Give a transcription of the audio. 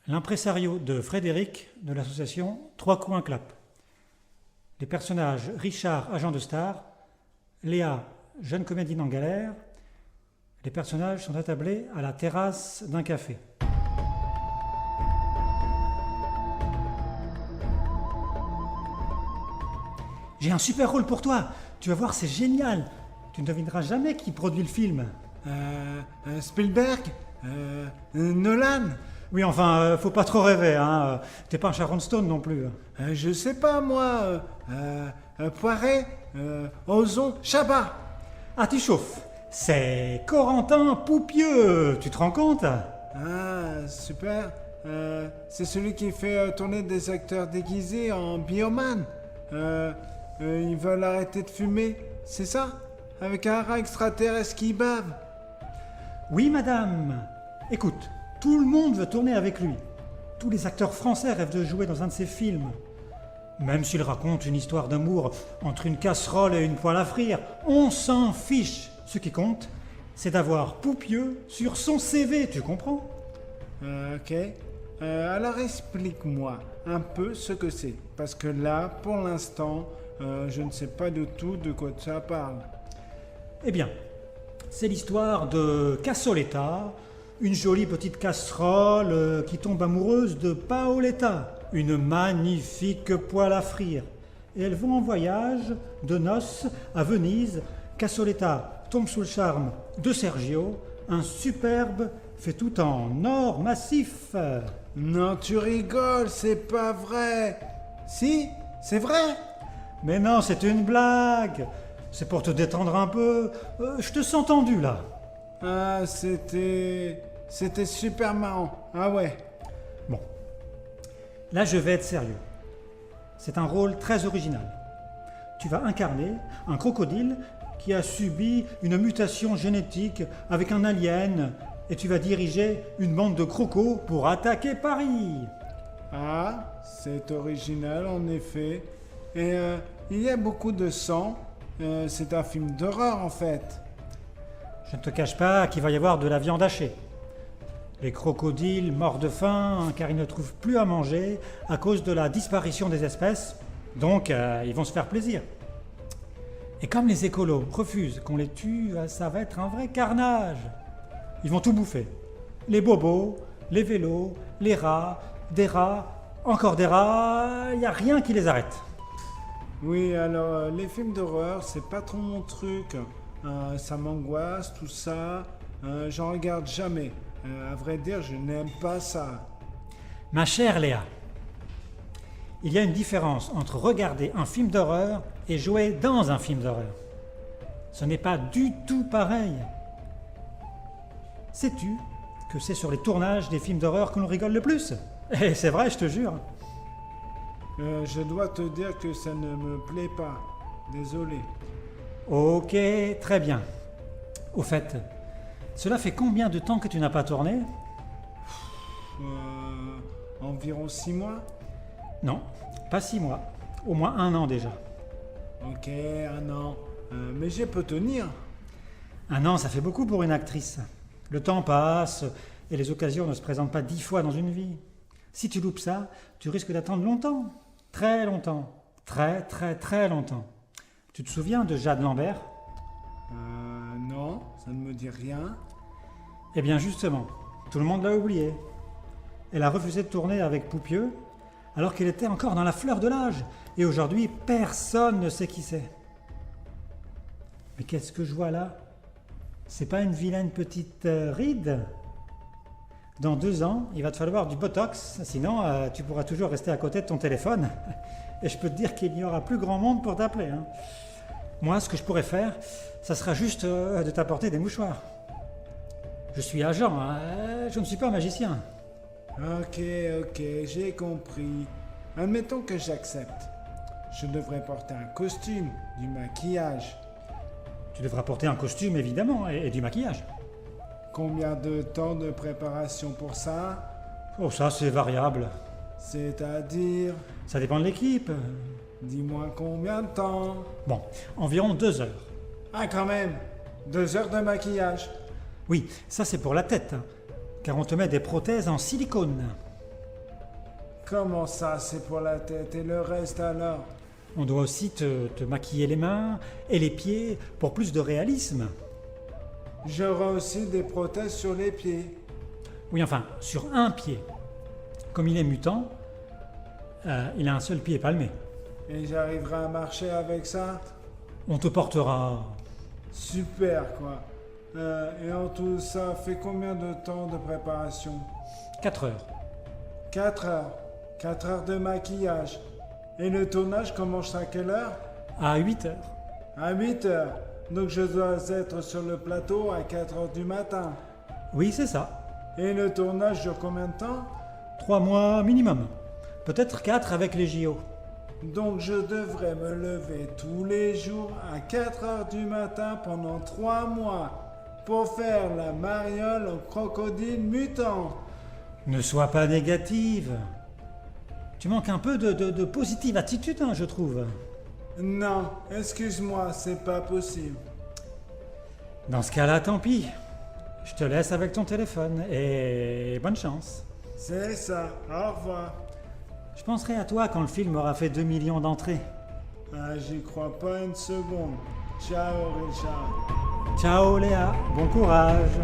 L'impresario de Frédéric de l'association Trois coups un clap. Les personnages Richard, agent de star, Léa, jeune comédienne en galère. Les personnages sont attablés à la terrasse d'un café. J'ai un super rôle pour toi. Tu vas voir, c'est génial. Tu ne devineras jamais qui produit le film. Spielberg Nolan. Oui, enfin, faut pas trop rêver, hein. T'es pas un Sharon Stone non plus. Je sais pas moi. Poiret Ozon Chabat. Ah, tu chauffes. C'est Corentin Poupieux. Tu te rends compte? Ah, super. C'est celui qui fait tourner des acteurs déguisés en bioman. Ils veulent arrêter de fumer, c'est ça? Avec un rat extraterrestre qui bave. Oui, madame. Écoute, tout le monde veut tourner avec lui. Tous les acteurs français rêvent de jouer dans un de ses films. Même s'il raconte une histoire d'amour entre une casserole et une poêle à frire, on s'en fiche. Ce qui compte, c'est d'avoir Poupieux sur son CV, tu comprends? Ok. Alors explique-moi un peu ce que c'est. Parce que là, pour l'instant, je ne sais pas du tout de quoi ça parle. Eh bien, c'est l'histoire de Cassoletta, une jolie petite casserole qui tombe amoureuse de Paoletta, une magnifique poêle à frire. Et elles vont en voyage de noces à Venise. Cassoletta tombe sous le charme de Sergio, un superbe fait tout en or massif. Non, tu rigoles, c'est pas vrai. Si, c'est vrai. Mais non, c'est une blague. C'est pour te détendre un peu. Je te sens tendu là. Ah, c'était super marrant. Ah ouais. Bon. Là, je vais être sérieux. C'est un rôle très original. Tu vas incarner un crocodile qui a subi une mutation génétique avec un alien et tu vas diriger une bande de crocos pour attaquer Paris. Ah, c'est original en effet. Et il y a beaucoup de sang. C'est un film d'horreur en fait. Je ne te cache pas qu'il va y avoir de la viande hachée. Les crocodiles morts de faim car ils ne trouvent plus à manger à cause de la disparition des espèces. Donc ils vont se faire plaisir. Et comme les écolos refusent qu'on les tue, ça va être un vrai carnage. Ils vont tout bouffer. Les bobos, les vélos, les rats, des rats, encore des rats, il n'y a rien qui les arrête. Oui, alors les films d'horreur, c'est pas trop mon truc. Ça m'angoisse, tout ça. J'en regarde jamais. À vrai dire, je n'aime pas ça. Ma chère Léa, il y a une différence entre regarder un film d'horreur et jouer dans un film d'horreur. Ce n'est pas du tout pareil. Sais-tu que c'est sur les tournages des films d'horreur que l'on rigole le plus? Et c'est vrai, je te jure. Je dois te dire que ça ne me plaît pas. Désolé. Ok, très bien. Au fait, cela fait combien de temps que tu n'as pas tourné? Environ 6 mois. Non, pas 6 mois. Au moins 1 an déjà. Ok, 1 an. Mais je peux tenir. 1 an, ça fait beaucoup pour une actrice. Le temps passe et les occasions ne se présentent pas 10 fois dans une vie. Si tu loupes ça, tu risques d'attendre longtemps. Très longtemps. Très, très, très longtemps. Tu te souviens de Jade Lambert? Non, ça ne me dit rien. Eh bien justement, tout le monde l'a oublié. Elle a refusé de tourner avec Poupieux alors qu'elle était encore dans la fleur de l'âge. Et aujourd'hui, personne ne sait qui c'est. Mais qu'est-ce que je vois là? C'est pas une vilaine petite ride? Dans 2 ans, il va te falloir du Botox, sinon tu pourras toujours rester à côté de ton téléphone. Et je peux te dire qu'il n'y aura plus grand monde pour t'appeler. Hein. Moi, ce que je pourrais faire, ça sera juste de t'apporter des mouchoirs. Je suis agent, hein, je ne suis pas magicien. Ok, j'ai compris. Admettons que j'accepte. Je devrais porter un costume, du maquillage. Tu devras porter un costume, évidemment, et du maquillage. Combien de temps de préparation pour ça? Oh, ça, c'est variable. C'est-à-dire? Ça dépend de l'équipe. Dis-moi combien de temps? Bon, environ 2 heures. Ah, quand même! 2 heures de maquillage. Oui, ça c'est pour la tête, hein, car on te met des prothèses en silicone. Comment ça, c'est pour la tête et le reste alors? On doit aussi te maquiller les mains et les pieds pour plus de réalisme. J'aurai aussi des prothèses sur les pieds. Oui, enfin, sur un pied. Comme il est mutant, il a un seul pied palmé. Et j'arriverai à marcher avec ça? On te portera Super quoi. Et en tout, ça fait combien de temps de préparation? 4 heures. 4 heures. 4 heures de maquillage. Et le tournage commence à quelle heure? À 8 heures. À 8 heures. Donc je dois être sur le plateau à 4 heures du matin. Oui, c'est ça. Et le tournage dure combien de temps? 3 mois minimum. Peut-être 4 avec les JO. Donc je devrais me lever tous les jours à 4 heures du matin pendant 3 mois pour faire la mariole au crocodile mutant. Ne sois pas négative. Tu manques un peu de positive attitude, hein, je trouve. Non, excuse-moi, c'est pas possible. Dans ce cas-là, tant pis. Je te laisse avec ton téléphone et bonne chance. C'est ça, au revoir. Je penserai à toi quand le film aura fait 2 millions d'entrées. Ah, j'y crois pas une seconde. Ciao Richard. Ciao Léa, bon courage.